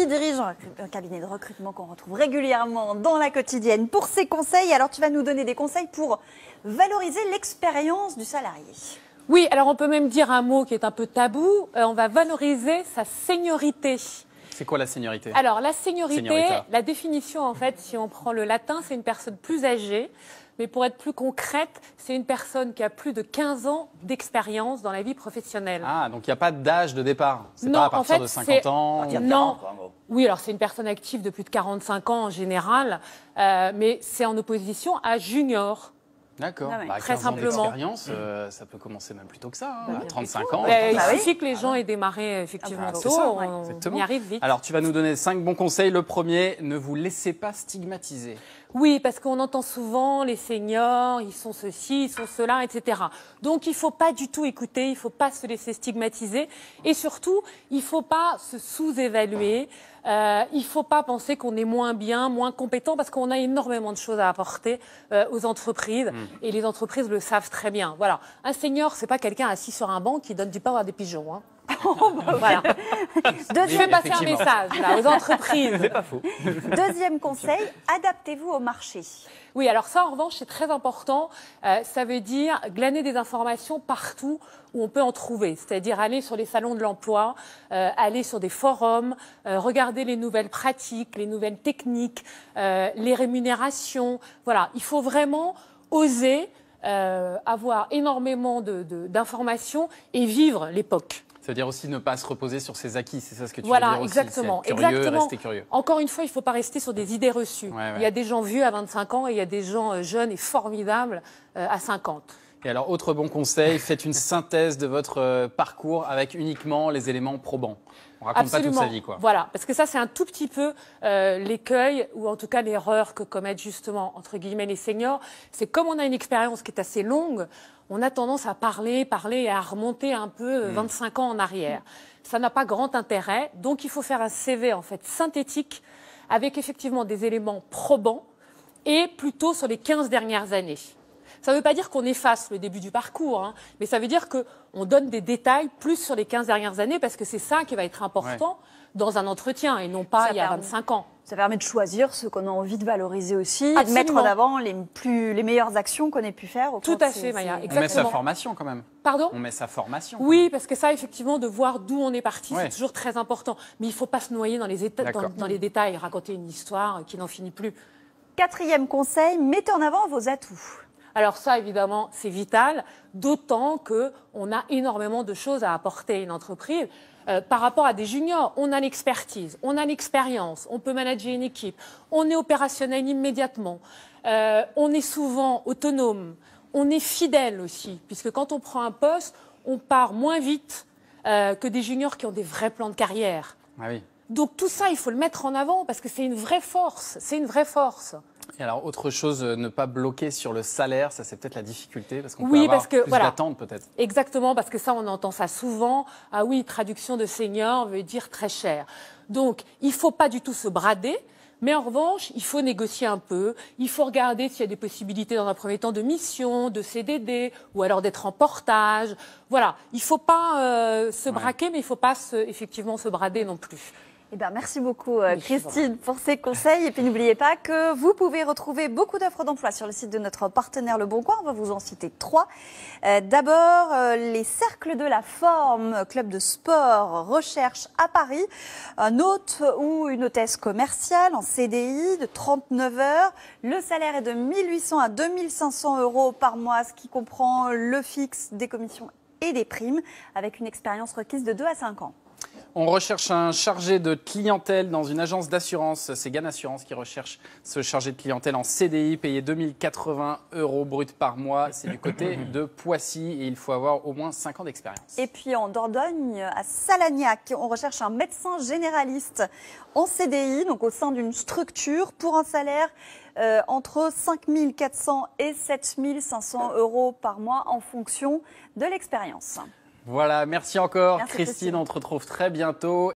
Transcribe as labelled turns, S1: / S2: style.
S1: dirige un cabinet de recrutement qu'on retrouve régulièrement dans la quotidienne pour ses conseils. Alors, tu vas nous donner des conseils pour valoriser l'expérience du salarié.
S2: Oui, alors on peut même dire un mot qui est un peu tabou. On va valoriser sa seniorité.
S3: C'est quoi la seniorité?
S2: Alors, la seniorité,
S3: Seniorita.
S2: la définition, en fait, si on prend le latin, c'est une personne plus âgée. Mais pour être plus concrète, c'est une personne qui a plus de 15 ans d'expérience dans la vie professionnelle.
S3: Ah, donc il n'y a pas d'âge de départ. C'est
S2: Non,
S3: pas à partir
S2: en fait,
S3: de 50 ans.
S2: Non. Oui, alors c'est une personne active de plus de 45 ans en général, mais c'est en opposition à junior.
S3: D'accord.
S1: Ah ouais.
S3: Bah,
S2: Très
S3: 15 ans
S2: simplement.
S3: d'expérience, ça peut commencer même plus tôt que ça. Hein, à 35 ans.
S2: Il
S1: bah oui.
S2: suffit que les gens aient démarré effectivement
S3: Ah bah,
S2: tôt,
S3: c'est ça,
S2: on
S3: exactement.
S2: y arrive vite.
S3: Alors, tu vas nous donner 5 bons conseils. Le premier, ne vous laissez pas stigmatiser.
S2: Oui, parce qu'on entend souvent les seniors, ils sont ceci, ils sont cela, etc. Donc il ne faut pas du tout écouter, il ne faut pas se laisser stigmatiser et surtout, il ne faut pas se sous-évaluer. Il ne faut pas penser qu'on est moins bien, moins compétent, parce qu'on a énormément de choses à apporter aux entreprises et les entreprises le savent très bien. Voilà, un senior, c'est pas quelqu'un assis sur un banc qui donne du pain à des pigeons. Hein. Voilà. Je vais passer un message là, aux entreprises.
S3: C'est pas faux.
S1: Deuxième conseil, adaptez-vous au marché.
S2: Oui, alors ça, en revanche, c'est très important. Ça veut dire glaner des informations partout où on peut en trouver. C'est-à-dire aller sur les salons de l'emploi, aller sur des forums, regarder les nouvelles pratiques, les nouvelles techniques, les rémunérations. Voilà, il faut vraiment oser avoir énormément d'informations et vivre l'époque.
S3: Ça veut dire aussi ne pas se reposer sur ses acquis, c'est ça ce que tu veux
S2: Voilà,
S3: dire
S2: exactement.
S3: aussi. Être curieux,
S2: Exactement.
S3: rester curieux.
S2: Encore une fois, il ne faut pas rester sur des idées reçues.
S3: Ouais.
S2: Il y a des gens vieux à 25 ans et il y a des gens jeunes et formidables à 50.
S3: Et alors, autre bon conseil, faites une synthèse de votre parcours avec uniquement les éléments probants. On raconte
S2: Absolument.
S3: pas toute sa vie, quoi.
S2: Voilà, parce que ça, c'est un tout petit peu l'écueil, ou en tout cas l'erreur que commettent justement, entre guillemets, les seniors. C'est comme on a une expérience qui est assez longue, on a tendance à parler et à remonter un peu 25 ans en arrière. Ça n'a pas grand intérêt, donc il faut faire un CV en fait synthétique, avec effectivement des éléments probants, et plutôt sur les 15 dernières années. Ça ne veut pas dire qu'on efface le début du parcours, hein, mais ça veut dire qu'on donne des détails plus sur les 15 dernières années parce que c'est ça qui va être important dans un entretien et non pas
S1: Ça
S2: il y a
S1: permet.
S2: 25 ans.
S1: Ça permet de choisir ce qu'on a envie de valoriser aussi, et de
S2: Absolument.
S1: mettre en avant les meilleures actions qu'on ait pu faire. Au
S2: Tout
S1: cours
S2: à
S1: de
S2: fait,
S1: ces-
S2: Maya.
S3: On met sa
S2: Exactement.
S3: formation quand même.
S2: Pardon ?
S3: On met sa formation.
S2: Oui, parce que ça, effectivement, de voir d'où on est parti,
S3: Ouais.
S2: c'est toujours très important. Mais il ne faut pas se noyer dans
S3: D'accord.
S2: dans les détails, raconter une histoire qui n'en finit plus.
S1: Quatrième conseil, mettez en avant vos atouts.
S2: Alors ça, évidemment, c'est vital, d'autant qu'on a énormément de choses à apporter à une entreprise. Par rapport à des juniors, on a l'expertise, on a l'expérience, on peut manager une équipe, on est opérationnel immédiatement, on est souvent autonome, on est fidèle aussi, puisque quand on prend un poste, on part moins vite que des juniors qui ont des vrais plans de carrière.
S3: Ah oui.
S2: Donc tout ça, il faut le mettre en avant parce que c'est une vraie force, c'est une vraie force.
S3: Et alors, autre chose, ne pas bloquer sur le salaire, ça c'est peut-être la difficulté, parce qu'on
S2: Oui,
S3: peut avoir
S2: parce que,
S3: plus
S2: voilà.
S3: d'attentes peut-être.
S2: Exactement, parce que ça, on entend ça souvent. Ah oui, traduction de senior veut dire très cher. Donc, il ne faut pas du tout se brader. Mais en revanche, il faut négocier un peu. Il faut regarder s'il y a des possibilités dans un premier temps de mission, de CDD, ou alors d'être en portage. Voilà, il ne faut pas se braquer, mais il ne faut pas effectivement se brader non plus.
S1: Eh ben, merci beaucoup Christine pour ces conseils. Et puis n'oubliez pas que vous pouvez retrouver beaucoup d'offres d'emploi sur le site de notre partenaire Le Bon Coin. On va vous en citer 3. D'abord, les Cercles de la Forme, club de sport, recherche à Paris. Un hôte ou une hôtesse commerciale en CDI de 39 heures. Le salaire est de 1 800 à 2 500 euros par mois, ce qui comprend le fixe, des commissions et des primes, avec une expérience requise de 2 à 5 ans.
S3: On recherche un chargé de clientèle dans une agence d'assurance. C'est Gann Assurance qui recherche ce chargé de clientèle en CDI, payé 2080 euros brut par mois. C'est du côté de Poissy et il faut avoir au moins 5 ans d'expérience.
S1: Et puis en Dordogne, à Salagnac, on recherche un médecin généraliste en CDI, donc au sein d'une structure, pour un salaire entre 5 400 et 7 500 euros par mois en fonction de l'expérience.
S3: Voilà, merci encore
S1: Merci,
S3: Christine, on te retrouve très bientôt.